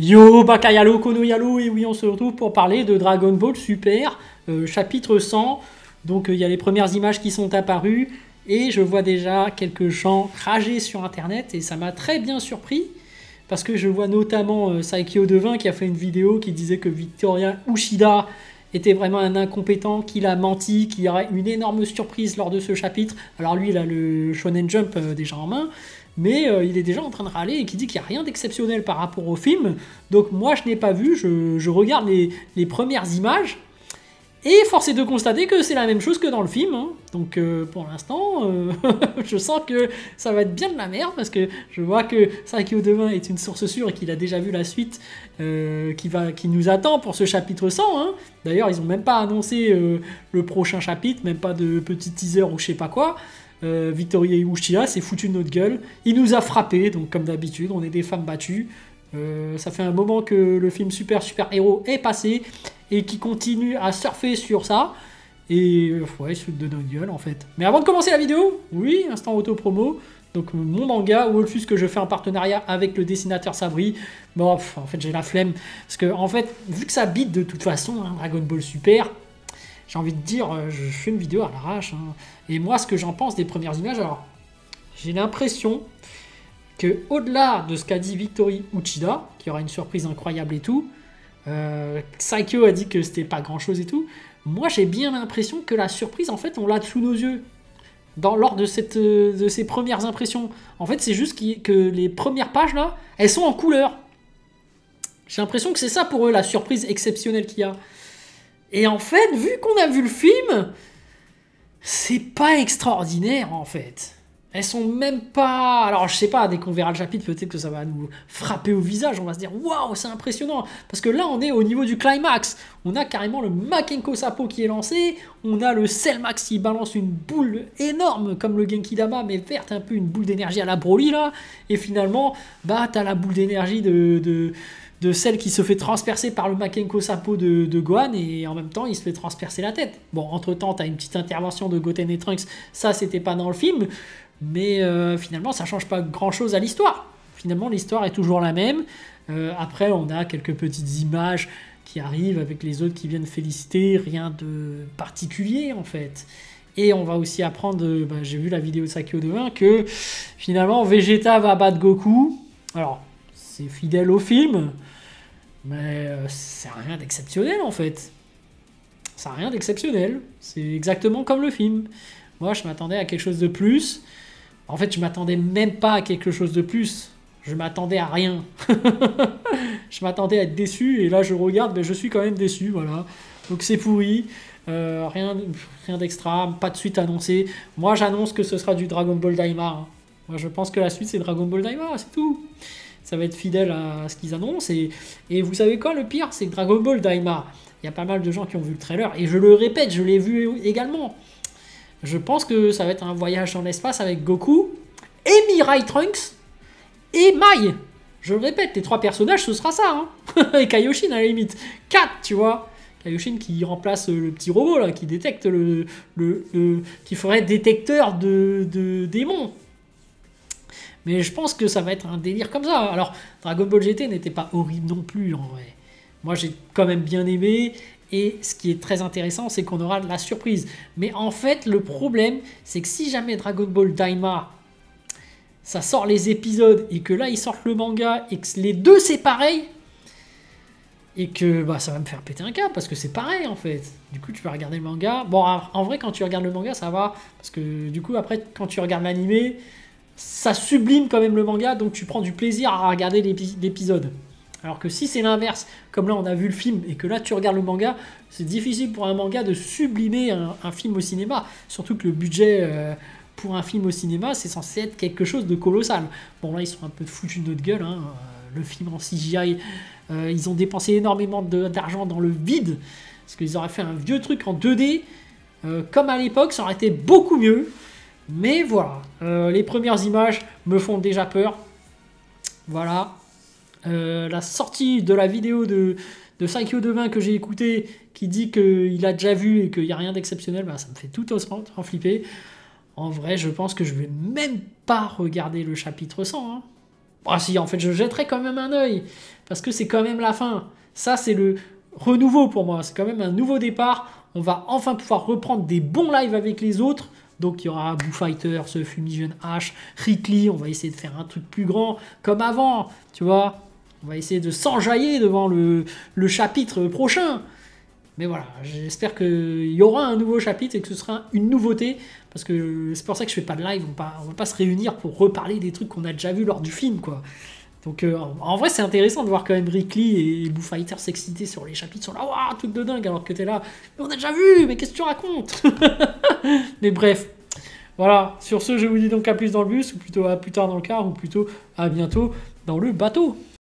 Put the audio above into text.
Yo, Bakayalo, Kono Yalo, et oui, on se retrouve pour parler de Dragon Ball Super, chapitre 100. Donc, il y a les premières images qui sont apparues, et je vois déjà quelques gens rager sur Internet, et ça m'a très bien surpris, parce que je vois notamment Saikyo Devin qui a fait une vidéo qui disait que Victoria Ushida était vraiment un incompétent, qu'il a menti, qu'il y aurait une énorme surprise lors de ce chapitre. Alors lui, il a le Shonen Jump déjà en main, mais il est déjà en train de râler et qui dit qu'il n'y a rien d'exceptionnel par rapport au film. Donc moi, je n'ai pas vu, je regarde les premières images, et force est de constater que c'est la même chose que dans le film. Hein. Donc pour l'instant, je sens que ça va être bien de la merde, parce que je vois que Saikyo Devin est une source sûre et qu'il a déjà vu la suite qui nous attend pour ce chapitre 100. Hein. D'ailleurs, ils n'ont même pas annoncé le prochain chapitre, même pas de petit teaser ou je sais pas quoi. Victoria Uchiha s'est foutu de notre gueule. Il nous a frappé, donc comme d'habitude, on est des femmes battues. Ça fait un moment que le film Super Héros est passé et qui continue à surfer sur ça. Et ouais, se fout de notre gueule en fait. Mais avant de commencer la vidéo, oui, instant auto-promo. Donc mon manga, Wolfus, que je fais en partenariat avec le dessinateur Sabri. Bon, en fait j'ai la flemme. Parce que en fait, vu que ça bite de toute façon, hein, Dragon Ball Super, j'ai envie de dire, je fais une vidéo à l'arrache. Hein. Et moi, ce que j'en pense des premières images, alors, j'ai l'impression que au-delà de ce qu'a dit Victory Uchida, qui aura une surprise incroyable et tout, Saikyo a dit que c'était pas grand-chose et tout, moi j'ai bien l'impression que la surprise, en fait, on l'a sous nos yeux. Lors de ces premières impressions. En fait, c'est juste que les premières pages, là, elles sont en couleur. J'ai l'impression que c'est ça pour eux, la surprise exceptionnelle qu'il y a. Et en fait, vu qu'on a vu le film, c'est pas extraordinaire en fait. Elles sont même pas... Alors je sais pas, dès qu'on verra le chapitre, peut-être que ça va nous frapper au visage, on va se dire waouh, c'est impressionnant. Parce que là, on est au niveau du climax. On a carrément le Makenko Sapo qui est lancé, on a le Cellmax qui balance une boule énorme comme le Genki Dama, mais verte, un peu une boule d'énergie à la Broly là. Et finalement, bah t'as la boule d'énergie de celle qui se fait transpercer par le Makenko Sapo de Gohan, et en même temps il se fait transpercer la tête. Bon, entre temps t'as une petite intervention de Goten et Trunks, ça c'était pas dans le film, mais finalement ça change pas grand chose à l'histoire. Finalement l'histoire est toujours la même. Après on a quelques petites images qui arrivent avec les autres qui viennent féliciter, rien de particulier en fait. Et on va aussi apprendre, j'ai vu la vidéo de Saikyo Devin, que finalement Vegeta va battre Goku. Alors c'est fidèle au film, mais c'est rien d'exceptionnel en fait. Ça n'a rien d'exceptionnel. C'est exactement comme le film. Moi, je m'attendais à quelque chose de plus. En fait, je m'attendais même pas à quelque chose de plus. Je m'attendais à rien. Je m'attendais à être déçu, et là, je regarde, je suis quand même déçu, voilà. Donc c'est pourri. Rien d'extra, pas de suite annoncée. Moi, j'annonce que ce sera du Dragon Ball Daima. Hein. Moi, je pense que la suite, c'est Dragon Ball Daima, c'est tout. Ça va être fidèle à ce qu'ils annoncent. Et vous savez quoi, le pire, c'est que Dragon Ball Daima, il y a pas mal de gens qui ont vu le trailer, et je le répète, je l'ai vu également. Je pense que ça va être un voyage dans l'espace avec Goku, et Mirai Trunks, et Mai. Je le répète, les 3 personnages, ce sera ça. Hein. Et Kaioshin, à la limite. 4, tu vois. Kaioshin qui remplace le petit robot, là, qui détecte qui ferait détecteur de démons. Mais je pense que ça va être un délire comme ça. Alors, Dragon Ball GT n'était pas horrible non plus, en vrai. Moi, j'ai quand même bien aimé. Et ce qui est très intéressant, c'est qu'on aura de la surprise. Mais en fait, le problème, c'est que si jamais Dragon Ball Daima, ça sort les épisodes, et que là, ils sortent le manga, et que les deux, c'est pareil, et que ça va me faire péter un câble, parce que c'est pareil, en fait. Du coup, tu peux regarder le manga. Bon, en vrai, quand tu regardes le manga, ça va. Parce que du coup, après, quand tu regardes l'animé, ça sublime quand même le manga, donc tu prends du plaisir à regarder l'épisode. Alors que si c'est l'inverse, comme là on a vu le film, et que là tu regardes le manga, c'est difficile pour un manga de sublimer un film au cinéma. Surtout que le budget pour un film au cinéma, c'est censé être quelque chose de colossal. Bon là ils sont un peu foutus de notre gueule, hein. Le film en CGI, ils ont dépensé énormément d'argent dans le vide, parce qu'ils auraient fait un vieux truc en 2D, comme à l'époque, ça aurait été beaucoup mieux. Mais voilà, les premières images me font déjà peur. Voilà. La sortie de la vidéo de Saikyo Devin que j'ai écouté, qui dit qu'il a déjà vu et qu'il n'y a rien d'exceptionnel, ça me fait tout autant flipper. En vrai, je pense que je vais même pas regarder le chapitre 100. Hein. Ah si, en fait, je jetterai quand même un œil. parce que c'est quand même la fin. Ça, c'est le renouveau pour moi. C'est quand même un nouveau départ. On va enfin pouvoir reprendre des bons lives avec les autres. Donc il y aura Boo Fighters, Fumigène H, Rickley. On va essayer de faire un truc plus grand comme avant, tu vois. On va essayer de s'enjailler devant le chapitre prochain. Mais voilà, j'espère qu'il y aura un nouveau chapitre et que ce sera une nouveauté. Parce que c'est pour ça que je fais pas de live. On va pas se réunir pour reparler des trucs qu'on a déjà vus lors du film, quoi. Donc en vrai, c'est intéressant de voir quand même Rickley et Boo Fighters s'exciter sur les chapitres. Ils sont là, waouh, truc de dingue, alors que t'es là. Mais on a déjà vu, mais qu'est-ce que tu racontes? Mais bref. Voilà, sur ce, je vous dis donc à plus dans le bus, ou plutôt à plus tard dans le car, ou plutôt à bientôt dans le bateau.